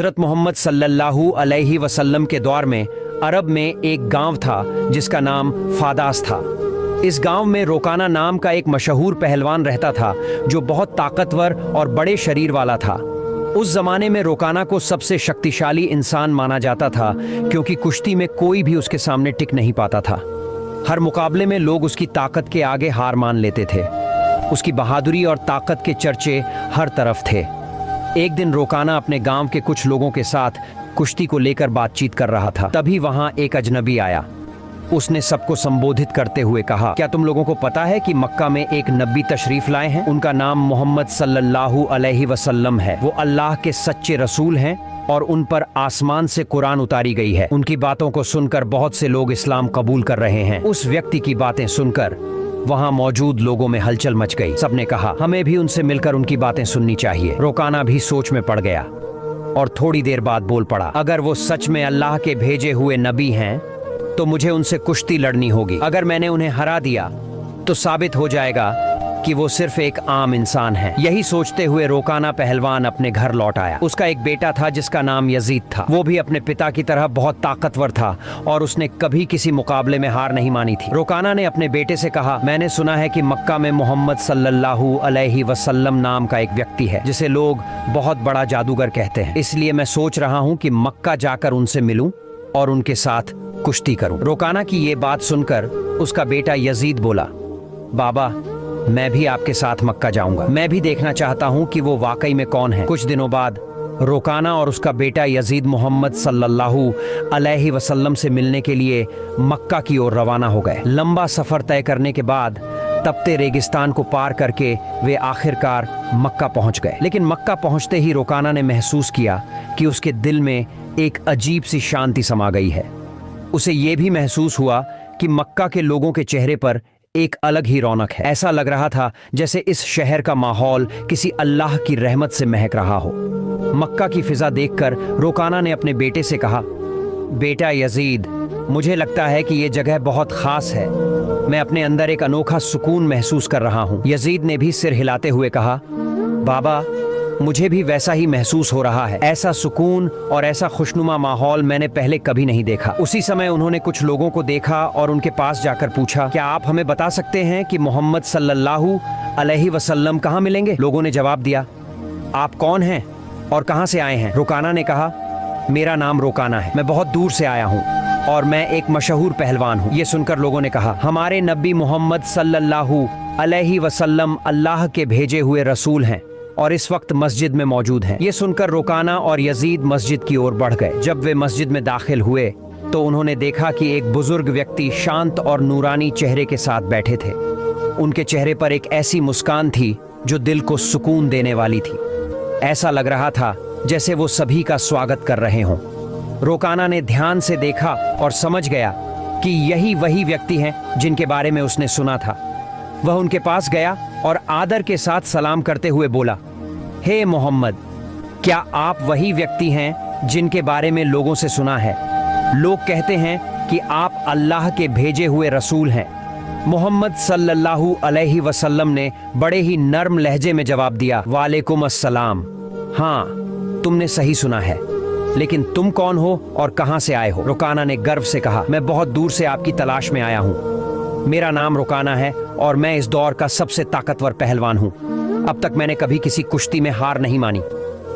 हज़रत मोहम्मद सल्लल्लाहु अलैहि वसल्लम के दौर में अरब में एक गांव था जिसका नाम फादास था। इस गांव में रोकाना नाम का एक मशहूर पहलवान रहता था जो बहुत ताकतवर और बड़े शरीर वाला था। उस जमाने में रोकाना को सबसे शक्तिशाली इंसान माना जाता था क्योंकि कुश्ती में कोई भी उसके सामने टिक नहीं पाता था। हर मुकाबले में लोग उसकी ताकत के आगे हार मान लेते थे। उसकी बहादुरी और ताकत के चर्चे हर तरफ थे। एक दिन रोकाना अपने गांव के कुछ लोगों के साथ कुश्ती को लेकर बातचीत कर रहा था। तभी वहां एक अजनबी आया। उसने सबको संबोधित करते हुए कहा, क्या तुम लोगों को पता है कि मक्का में एक नबी तशरीफ लाए हैं? उनका नाम मोहम्मद सल्लल्लाहु अलैहि वसल्लम है। वो अल्लाह के सच्चे रसूल हैं और उन पर आसमान से कुरान उतारी गई है। उनकी बातों को सुनकर बहुत से लोग इस्लाम कबूल कर रहे हैं। उस व्यक्ति की बातें सुनकर वहां मौजूद लोगों में हलचल मच गई। सबने कहा, हमें भी उनसे मिलकर उनकी बातें सुननी चाहिए। रोकाना भी सोच में पड़ गया और थोड़ी देर बाद बोल पड़ा, अगर वो सच में अल्लाह के भेजे हुए नबी हैं तो मुझे उनसे कुश्ती लड़नी होगी। अगर मैंने उन्हें हरा दिया तो साबित हो जाएगा कि वो सिर्फ एक आम इंसान है। यही सोचते हुए रोकाना पहलवान अपने घर लौट आया। उसका एक बेटा था जिसका नाम यजीद था। वो भी अपने पिता की तरह बहुत ताकतवर था और उसने कभी किसी मुकाबले में हार नहीं मानी थी। रोकाना ने अपने बेटे से कहा, मैंने सुना है कि मक्का में मोहम्मद सल्लल्लाहु अलैहि वसल्लम नाम का एक व्यक्ति है जिसे लोग बहुत बड़ा जादूगर कहते हैं। इसलिए मैं सोच रहा हूँ कि मक्का जाकर उनसे मिलूं और उनके साथ कुश्ती करूं। रोकाना की ये बात सुनकर उसका बेटा यजीद बोला, बाबा मैं भी आपके साथ मक्का जाऊंगा। मैं भी देखना चाहता हूं कि वो वाकई में कौन है। कुछ दिनों बाद रोकाना और उसका बेटा यजीद मोहम्मद सल्लल्लाहु अलैहि वसल्लम से मिलने के लिए मक्का की ओर रवाना हो गए। लंबा सफर तय करने के बाद तपते रेगिस्तान को पार करके वे आखिरकार मक्का पहुंच गए। लेकिन मक्का पहुंचते ही रोकाना ने महसूस किया कि उसके दिल में एक अजीब सी शांति समा गई है। उसे ये भी महसूस हुआ कि मक्का के लोगों के चेहरे पर एक अलग ही रौनक है। ऐसा लग रहा था जैसे इस शहर का माहौल किसी अल्लाह की रहमत से महक रहा हो। मक्का की फिजा देखकर रोकाना ने अपने बेटे से कहा, बेटा यजीद, मुझे लगता है कि ये जगह बहुत खास है। मैं अपने अंदर एक अनोखा सुकून महसूस कर रहा हूँ। यजीद ने भी सिर हिलाते हुए कहा, बाबा मुझे भी वैसा ही महसूस हो रहा है। ऐसा सुकून और ऐसा खुशनुमा माहौल मैंने पहले कभी नहीं देखा। उसी समय उन्होंने कुछ लोगों को देखा और उनके पास जाकर पूछा, क्या आप हमें बता सकते हैं कि मोहम्मद सल्लल्लाहु अलैहि वसल्लम कहाँ मिलेंगे? लोगों ने जवाब दिया, आप कौन हैं और कहाँ से आए हैं? रोकाना ने कहा, मेरा नाम रोकाना है, मैं बहुत दूर से आया हूँ और मैं एक मशहूर पहलवान हूँ। ये सुनकर लोगों ने कहा, हमारे नबी मोहम्मद सल्लल्लाहु अलैहि वसल्लम अल्लाह के भेजे हुए रसूल हैं और इस वक्त मस्जिद में मौजूद हैं। ये सुनकर रोकाना और यजीद मस्जिद की ओर बढ़ गए। जब वे मस्जिद में दाखिल हुए तो उन्होंने देखा कि एक बुजुर्ग व्यक्ति शांत और नूरानी चेहरे के साथ बैठे थे। उनके चेहरे पर एक ऐसी मुस्कान थी जो दिल को सुकून देने वाली थी। ऐसा लग रहा था जैसे वो सभी का स्वागत कर रहे हों। रोकाना ने ध्यान से देखा और समझ गया कि यही वही व्यक्ति हैं जिनके बारे में उसने सुना था। वह उनके पास गया और आदर के साथ सलाम करते हुए बोला, हे मोहम्मद, क्या आप वही व्यक्ति हैं जिनके बारे में लोगों से सुना है? लोग कहते हैं कि आप अल्लाह के भेजे हुए रसूल हैं। मोहम्मद सल्लल्लाहु अलैहि वसल्लम ने बड़े ही नर्म लहजे में जवाब दिया, वालेकुम अस्सलाम। हाँ, तुमने सही सुना है, लेकिन तुम कौन हो और कहां से आए हो? रोकाना ने गर्व से कहा, मैं बहुत दूर से आपकी तलाश में आया हूं। मेरा नाम रोकाना है और मैं इस दौर का सबसे ताकतवर पहलवान हूँ। अब तक मैंने कभी किसी कुश्ती में हार नहीं मानी।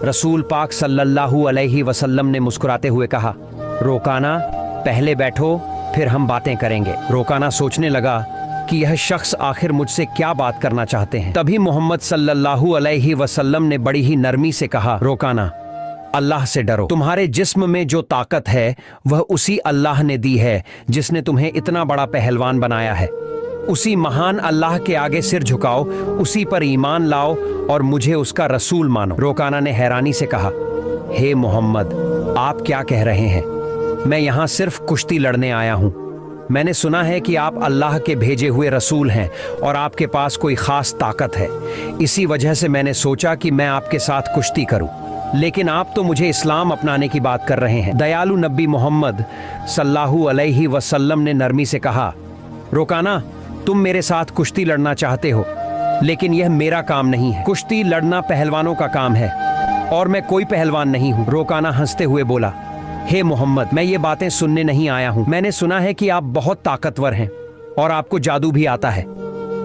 रसूल पाक सल्लल्लाहु अलैहि वसल्लम ने मुस्कुराते हुए कहा, रोकाना पहले बैठो, फिर हम बातें करेंगे। रोकाना सोचने लगा कि यह शख्स आखिर मुझसे क्या बात करना चाहते हैं। तभी मोहम्मद सल्लल्लाहु अलैहि वसल्लम ने बड़ी ही नरमी से कहा, रोकाना अल्लाह से डरो। तुम्हारे जिस्म में जो ताकत है वह उसी अल्लाह ने दी है जिसने तुम्हें इतना बड़ा पहलवान बनाया है। उसी महान अल्लाह के आगे सिर झुकाओ, उसी पर ईमान लाओ और मुझे उसका रसूल मानो। रोकाना ने हैरानी से कहा, हे मोहम्मद, आप क्या कह रहे हैं? मैं यहाँ सिर्फ कुश्ती लड़ने आया हूँ। मैंने सुना है कि आप अल्लाह के भेजे हुए रसूल हैं और आपके पास कोई खास ताकत है। इसी वजह से मैंने सोचा कि मैं आपके साथ कुश्ती करूँ। लेकिन आप तो मुझे इस्लाम अपनाने की बात कर रहे हैं। दयालु नबी मोहम्मद सल्लल्लाहु अलैहि वसल्लम ने नरमी से कहा, रोकाना, तुम मेरे साथ कुश्ती लड़ना चाहते हो, लेकिन यह मेरा काम नहीं है। कुश्ती लड़ना पहलवानों का काम है। और मैं कोई पहलवान नहीं हूँ। रोकाना हंसते हुए बोला, हे मोहम्मद, मैं ये बातें सुनने नहीं आया हूँ। मैंने सुना है कि आप बहुत ताकतवर हैं और आपको जादू भी आता है।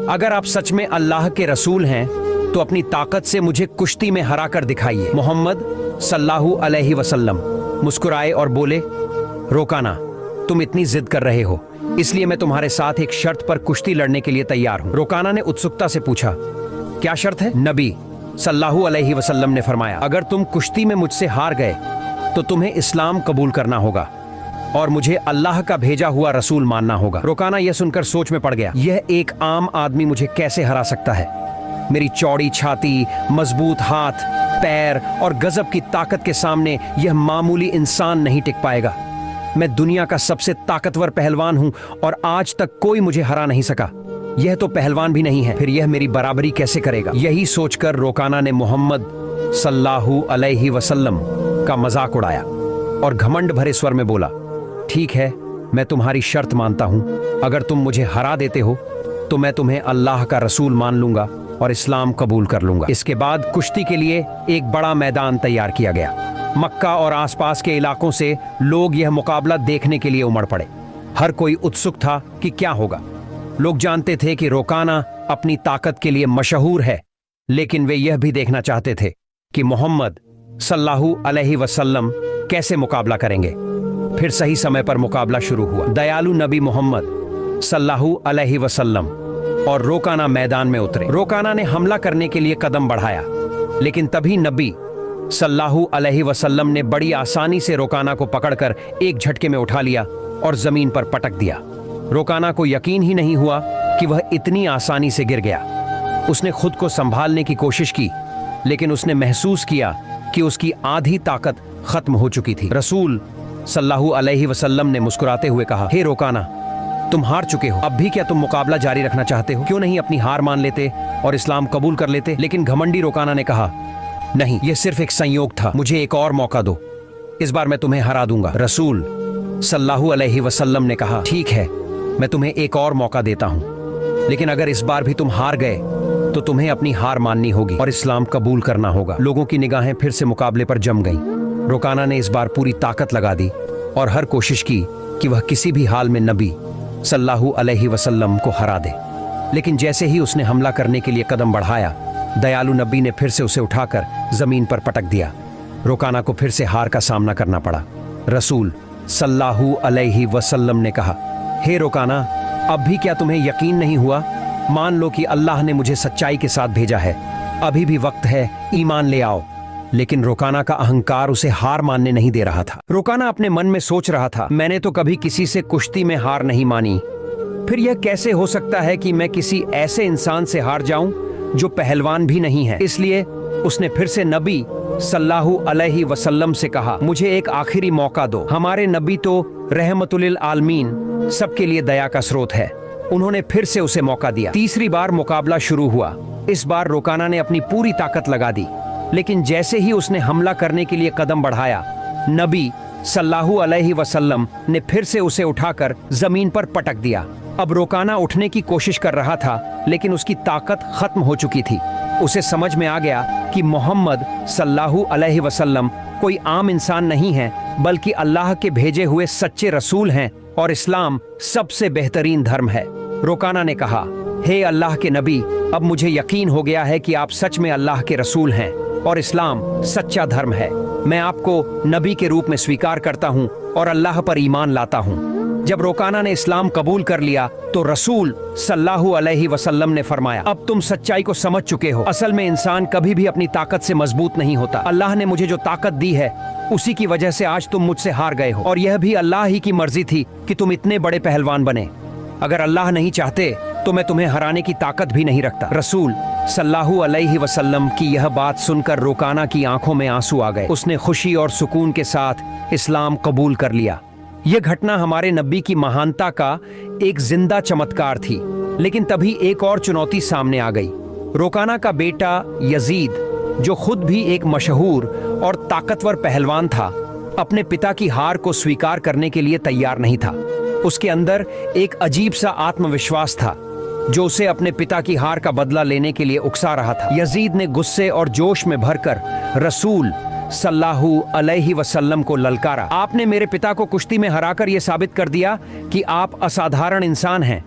अगर आप सच में अल्लाह के रसूल हैं तो अपनी ताकत से मुझे कुश्ती में हरा कर दिखाइए। मोहम्मद सल्लल्लाहु अलैहि वसल्लम मुस्कुराए और बोले, रोकाना, तुम इतनी जिद कर रहे हो, इसलिए मैं तुम्हारे साथ एक शर्त पर कुश्ती लड़ने के लिए तैयार हूँ। रोकाना ने उत्सुकता से पूछा, क्या शर्त है? नबी सल्लल्लाहु अलैहि वसल्लम ने फरमाया, अगर तुम कुश्ती में मुझसे हार गए तो तुम्हें इस्लाम कबूल करना होगा और मुझे अल्लाह का भेजा हुआ रसूल मानना होगा। रोकाना यह सुनकर सोच में पड़ गया, यह एक आम आदमी मुझे कैसे हरा सकता है? मेरी चौड़ी छाती, मजबूत हाथ, पैर और गजब की ताकत के सामने यह मामूली इंसान नहीं टिक पाएगा। मैं दुनिया का सबसे ताकतवर पहलवान हूं और आज तक कोई मुझे हरा नहीं सका। यह तो पहलवान भी नहीं है, फिर यह मेरी बराबरी कैसे करेगा? यही सोचकर रोकाना ने मोहम्मद सल्लल्लाहु अलैहि वसल्लम का मजाक उड़ाया और घमंड भरे स्वर में बोला, ठीक है, मैं तुम्हारी शर्त मानता हूं। अगर तुम मुझे हरा देते हो तो मैं तुम्हें अल्लाह का रसूल मान लूंगा और इस्लाम कबूल कर लूंगा। इसके बाद कुश्ती के लिए एक बड़ा मैदान तैयार किया गया। मक्का और आसपास के इलाकों से लोग यह मुकाबला देखने के लिए उमड़ पड़े। हर कोई उत्सुक था कि क्या होगा। लोग जानते थे कि रोकाना अपनी ताकत के लिए मशहूर है, लेकिन वे यह भी देखना चाहते थे कि मोहम्मद सल्लल्लाहु अलैहि वसल्लम कैसे मुकाबला करेंगे। फिर सही समय पर मुकाबला शुरू हुआ। दयालु नबी मोहम्मद सल्लल्लाहु अलैहि वसल्लम और रोकाना मैदान में उतरे। रोकाना ने हमला करने के लिए कदम बढ़ाया, लेकिन तभी नबी सल्लल्लाहु अलैहि वसल्लम ने बड़ी आसानी से रोकाना को पकड़कर एक झटके में उठा लिया और जमीन पर पटक दिया। रोकाना को यकीन ही नहीं हुआ कि वह इतनी आसानी से गिर गया। उसने खुद को संभालने की कोशिश की, लेकिन उसने महसूस किया कि उसकी आधी ताकत खत्म हो चुकी थी। रसूल सल्लल्लाहु अलैहि वसल्लम ने मुस्कुराते हुए कहा, हे रोकाना, तुम हार चुके हो। अब भी क्या तुम मुकाबला जारी रखना चाहते हो? क्यों नहीं अपनी हार मान लेते और इस्लाम कबूल कर लेते? लेकिन घमंडी रोकाना ने कहा, नहीं, यह सिर्फ एक संयोग था, मुझे एक और मौका दो, इस बार मैं तुम्हें हरा दूंगा। रसूल सल्लल्लाहु अलैहि वसल्लम ने कहा, ठीक है, मैं तुम्हें एक और मौका देता हूं, लेकिन अगर इस बार भी तुम हार गए तो तुम्हें अपनी हार माननी होगी और इस्लाम कबूल करना होगा। लोगों की निगाहें फिर से मुकाबले पर जम गईं। रोकाना ने इस बार पूरी ताकत लगा दी और हर कोशिश की कि वह किसी भी हाल में नबी सल्लल्लाहु अलैहि वसल्लम को हरा दे। लेकिन जैसे ही उसने हमला करने के लिए कदम बढ़ाया, दयालु नबी ने फिर से उसे उठाकर जमीन पर पटक दिया। रोकाना को फिर से हार का सामना करना पड़ा। रसूल सल्लल्लाहु अलैहि वसल्लम ने कहा, हे रोकाना, अब भी क्या तुम्हें यकीन नहीं हुआ? मान लो कि अल्लाह ने मुझे सच्चाई के साथ भेजा है, अभी भी वक्त है, ईमान ले आओ। लेकिन रोकाना का अहंकार उसे हार मानने नहीं दे रहा था। रोकाना अपने मन में सोच रहा था, मैंने तो कभी किसी से कुश्ती में हार नहीं मानी, फिर यह कैसे हो सकता है कि मैं किसी ऐसे इंसान से हार जाऊं जो पहलवान भी नहीं है। इसलिए उसने फिर से नबी सल्लल्लाहु अलैहि वसल्लम से कहा, मुझे एक आखिरी मौका दो। हमारे नबी तो रहमतुलिल आलमीन, सबके लिए दया का स्रोत है। उन्होंने फिर से उसे मौका दिया। तीसरी बार मुकाबला शुरू हुआ। इस बार रोकाना ने अपनी पूरी ताकत लगा दी, लेकिन जैसे ही उसने हमला करने के लिए कदम बढ़ाया, नबी सल्लल्लाहु अलैहि वसल्लम ने फिर से उसे उठाकर जमीन पर पटक दिया। अब रोकाना उठने की कोशिश कर रहा था, लेकिन उसकी ताकत खत्म हो चुकी थी। उसे समझ में आ गया कि मोहम्मद सल्लल्लाहु अलैहि वसल्लम कोई आम इंसान नहीं है, बल्कि अल्लाह के भेजे हुए सच्चे रसूल हैं और इस्लाम सबसे बेहतरीन धर्म है। रोकाना ने कहा, हे अल्लाह के नबी, अब मुझे यकीन हो गया है कि आप सच में अल्लाह के रसूल हैं और इस्लाम सच्चा धर्म है। मैं आपको नबी के रूप में स्वीकार करता हूँ और अल्लाह पर ईमान लाता हूँ। जब रोकाना ने इस्लाम कबूल कर लिया तो रसूल सल्लल्लाहु अलैहि वसल्लम ने फरमाया, अब तुम सच्चाई को समझ चुके हो। असल में इंसान कभी भी अपनी ताकत से मजबूत नहीं होता। अल्लाह ने मुझे जो ताकत दी है, उसी की वजह से आज तुम मुझसे हार गए हो, और यह भी अल्लाह ही की मर्जी थी कि तुम इतने बड़े पहलवान बने। अगर अल्लाह नहीं चाहते तो मैं तुम्हें हराने की ताकत भी नहीं रखता। रसूल सल्लल्लाहु अलैहि वसल्लम की यह बात सुनकर रोकाना की आंखों में आंसू आ गए। उसने खुशी और सुकून के साथ इस्लाम कबूल कर लिया। यह घटना हमारे नबी की महानता का एक जिंदा चमत्कार थी। लेकिन तभी एक और चुनौती सामने आ गई। रोकाना का बेटा यजीद, जो खुद भी एक मशहूर और ताकतवर पहलवान था, अपने पिता की हार को स्वीकार करने के लिए तैयार नहीं था। उसके अंदर एक अजीब सा आत्मविश्वास था जो उसे अपने पिता की हार का बदला लेने के लिए उकसा रहा था। यजीद ने गुस्से और जोश में भरकर रसूल सल्लल्लाहु अलैहि वसल्लम को ललकारा। आपने मेरे पिता को कुश्ती में हराकर यह साबित कर दिया कि आप असाधारण इंसान हैं,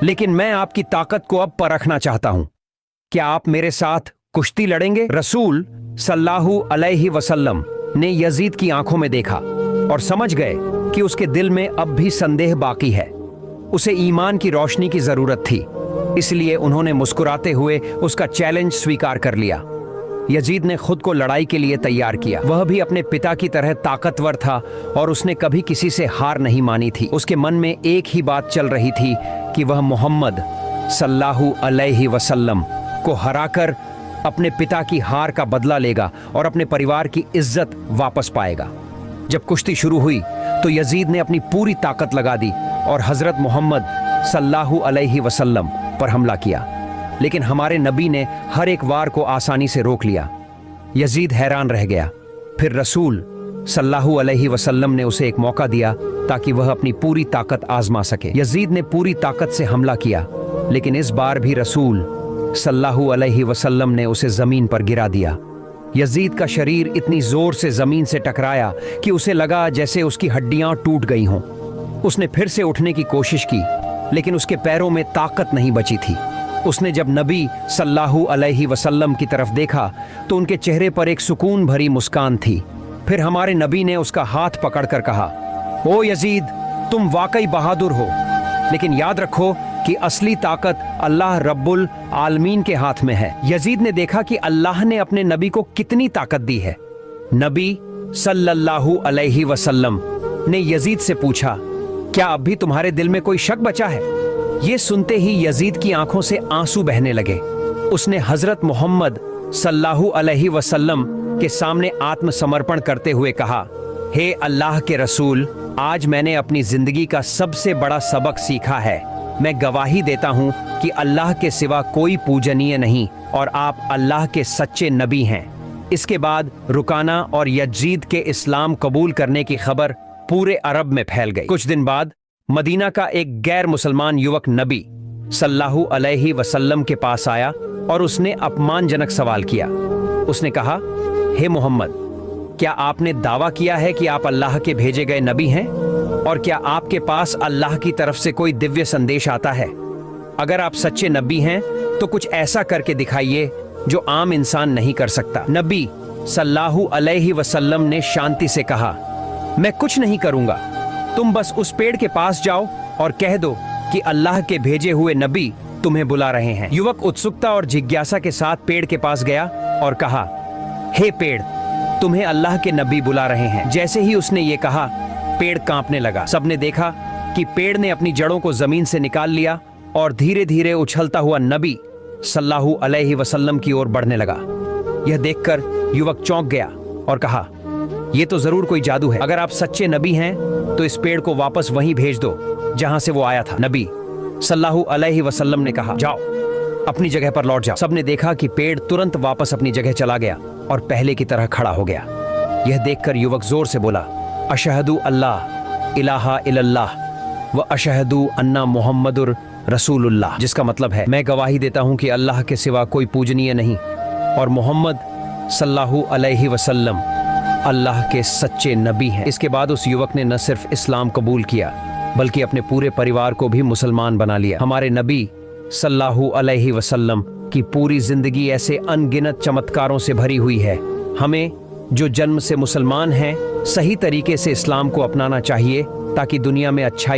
लेकिन मैं आपकी ताकत को अब परखना चाहता हूं। क्या आप मेरे साथ कुश्ती लड़ेंगे? रसूल सल्लल्लाहु अलैहि वसल्लम ने यजीद की आंखों में देखा और समझ गए कि उसके दिल में अब भी संदेह बाकी है। उसे ईमान की रोशनी की जरूरत थी, इसलिए उन्होंने मुस्कुराते हुए उसका चैलेंज स्वीकार कर लिया। यजीद ने खुद को लड़ाई के लिए तैयार किया। वह भी अपने पिता की तरह ताकतवर था और उसने कभी किसी से हार नहीं मानी थी। उसके मन में एक ही बात चल रही थी कि वह मोहम्मद सल्लल्लाहु अलैहि वसल्लम को हराकर अपने पिता की हार का बदला लेगा और अपने परिवार की इज्जत वापस पाएगा। जब कुश्ती शुरू हुई तो यजीद ने अपनी पूरी ताकत लगा दी और हजरत मोहम्मद सल्लल्लाहु अलैहि वसल्लम पर हमला किया, लेकिन हमारे नबी ने हर एक वार को आसानी से रोक लिया। यजीद हैरान रह गया। फिर रसूल सल्लल्लाहु अलैहि वसल्लम ने उसे एक मौका दिया ताकि वह अपनी पूरी ताकत आजमा सके। यजीद ने पूरी ताकत से हमला किया, लेकिन इस बार भी रसूल सल्लल्लाहु अलैहि वसल्लम ने उसे जमीन पर गिरा दिया। यजीद का शरीर इतनी जोर से जमीन से टकराया कि उसे लगा जैसे उसकी हड्डियां टूट गई हों। उसने फिर से उठने की कोशिश की, लेकिन उसके पैरों में ताकत नहीं बची थी। उसने जब नबी सल्लल्लाहु अलैहि वसल्लम की तरफ देखा तो उनके चेहरे पर एक सुकून भरी मुस्कान थी। फिर हमारे नबी ने उसका हाथ पकड़कर कहा, ओ यजीद, तुम वाकई बहादुर हो, लेकिन याद रखो कि असली ताकत अल्लाह रब्बुल आलमीन के हाथ में है। यजीद ने देखा कि अल्लाह ने अपने नबी को कितनी ताकत दी है। नबी सल्लल्लाहु अलैहि वसल्लम ने यजीद से पूछा, क्या अब भी तुम्हारे दिल में कोई शक बचा है? ये सुनते ही यजीद की आंखों से आंसू बहने लगे। उसने हजरत मोहम्मद सल्लल्लाहु अलैहि वसल्लम के सामने आत्मसमर्पण करते हुए कहा, हे अल्लाह के रसूल, आज मैंने अपनी जिंदगी का सबसे बड़ा सबक सीखा है। मैं गवाही देता हूँ कि अल्लाह के सिवा कोई पूजनीय नहीं और आप अल्लाह के सच्चे नबी हैं। इसके बाद रुकाना और यजीद के इस्लाम कबूल करने की खबर पूरे अरब में फैल गई। कुछ दिन बाद मदीना का एक गैर मुसलमान युवक नबी सल्लल्लाहु अलैहि वसल्लम के पास आया और उसने अपमानजनक सवाल किया। उसने कहा, हे मोहम्मद, क्या आपने दावा किया है कि आप अल्लाह के भेजे गए नबी हैं? और क्या आपके पास अल्लाह की तरफ से कोई दिव्य संदेश आता है? अगर आप सच्चे नबी हैं तो कुछ ऐसा करके दिखाइए जो आम इंसान नहीं कर सकता। नबी सल्लल्लाहु अलैहि वसल्लम ने शांति से कहा, मैं कुछ नहीं करूंगा, तुम बस उस पेड़ के पास जाओ और कह दो कि अल्लाह के भेजे हुए नबी तुम्हें बुला रहे हैं। युवक उत्सुकता और जिज्ञासा के साथ पेड़ के पास गया और कहा, हे पेड़, तुम्हें अल्लाह के नबी बुला रहे हैं। जैसे ही उसने ये कहा, पेड़ कांपने लगा। सबने देखा कि पेड़ ने अपनी जड़ों को जमीन से निकाल लिया और धीरे धीरे उछलता हुआ नबी सल्लल्लाहु अलैहि वसल्लम की ओर बढ़ने लगा। यह देखकर युवक चौंक गया और कहा, यह तो जरूर कोई जादू है। अगर आप सच्चे नबी हैं तो इस पेड़ को वापस वहीं भेज दो जहां से वो आया था। नबी सल्लल्लाहु अलैहि वसल्लम ने कहा, जाओ अपनी जगह पर लौट जाओ। सबने देखा कि पेड़ तुरंत वापस अपनी जगह चला गया और पहले की तरह खड़ा हो गया। यह देखकर युवक जोर से बोला, अशहदु अल्लाह इलाहा इल्लल्लाह व अशहदु अन्ना मुहम्मदुर रसूलुल्लाह, जिसका मतलब है, मैं गवाही देता हूं कि अल्लाह के सिवा कोई पूजनीय नहीं और मोहम्मद सल्लल्लाहु अलैहि वसल्लम अल्लाह के सच्चे नबी हैं। इसके बाद उस युवक ने न सिर्फ इस्लाम कबूल किया बल्कि अपने पूरे परिवार को भी मुसलमान बना लिया। हमारे नबी सल्लल्लाहु अलैहि वसल्लम की पूरी जिंदगी ऐसे अनगिनत चमत्कारों से भरी हुई है। हमें जो जन्म से मुसलमान हैं सही तरीके से इस्लाम को अपनाना चाहिए ताकि दुनिया में अच्छाई